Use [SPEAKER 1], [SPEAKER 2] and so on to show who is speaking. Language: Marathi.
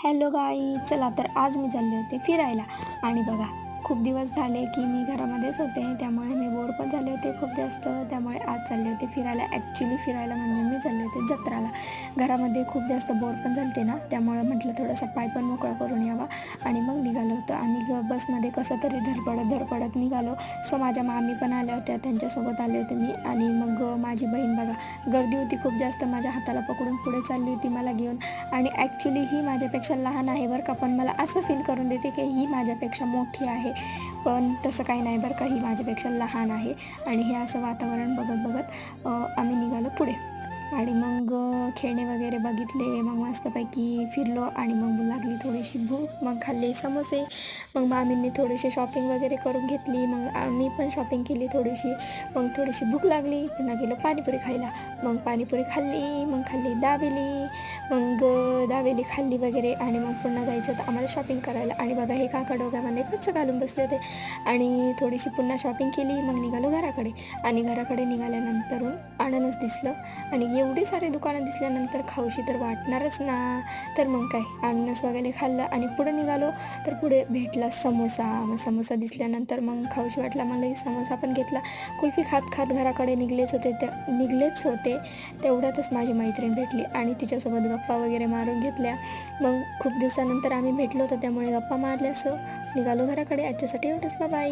[SPEAKER 1] हॅलो गाई, चला तर आज मी चालले होते फिरायला. आणि बघा, खूप दिवस झाले की मी घरामध्येच होते, त्यामुळे मी बोर पण झाले होते खूप जास्त. त्यामुळे आज चालले होते फिरायला. ॲक्च्युली फिरायला म्हणजे मी चालले होते जत्राला. घरामध्ये खूप जास्त बोर पण झालते ना, त्यामुळे म्हटलं थोडासा पाय पण मोकळा करून यावा. आणि मग निघालो होतो. आणि बसमध्ये कसं तरी धडपडत निघालो. सो माझ्या मामी पण आल्या होत्या, त्यांच्यासोबत आले होते मी. आणि मग माझी बहीण बघा, गर्दी होती खूप जास्त, माझ्या हाताला पकडून पुढे चालली होती मला घेऊन. आणि ॲक्च्युली ही माझ्यापेक्षा लहान आहे बरं का, पण मला असं फील करून देते की ही माझ्यापेक्षा मोठी आहे. पण तसं काही नाही बरं का, ही माझ्यापेक्षा लहान आहे. आणि हे असं वातावरण बघत आम्ही निघालो पुढे. आणि मग खेळणे वगैरे बघितले. मग मस्तपैकी फिरलो. आणि मग लागली थोडीशी भूक. मग खाल्ले समोसे. मग मामींनी थोडेसे शॉपिंग वगैरे करून घेतली. मग आम्ही पण शॉपिंग केली थोडीशी. मग थोडीशी भूक लागली, पुन्हा गेलो पाणीपुरी खायला. मग पाणीपुरी खाल्ली, मग खाल्ली दाबेली. मग दाबेली खाल्ली वगैरे. आणि मग पुन्हा जायचं होतं आम्हाला शॉपिंग करायला. आणि बघा, हे काका डोक्यामध्ये कसं घालून बसले होते. आणि थोडीशी पुन्हा शॉपिंग केली. मग निघालो घराकडे. आणि घराकडे निघाल्यानंतरून अननस दिसलं. आणि एवढी सारी दुकानं दिसल्यानंतर खाऊशी तर वाटणारच ना. तर मग काय, अननस वगैरे खाल्लं. आणि पुढे निघालो तर पुढे भेटला समोसा. मग समोसा दिसल्यानंतर मग खाऊशी वाटला. मला समोसा पण घेतला. कुल्फी खात घराकडे निघलेच होते. तेवढ्यातच माझी मैत्रीण भेटली आणि तिच्यासोबत गप्पा वगैरे मारून घेतल्या. मग खूप दिवसानंतर आम्ही भेटलो होतो, त्यामुळे गप्पा मारल्या. असं निघालो घराकडे. आजच्यासाठी एवढंच. बाय.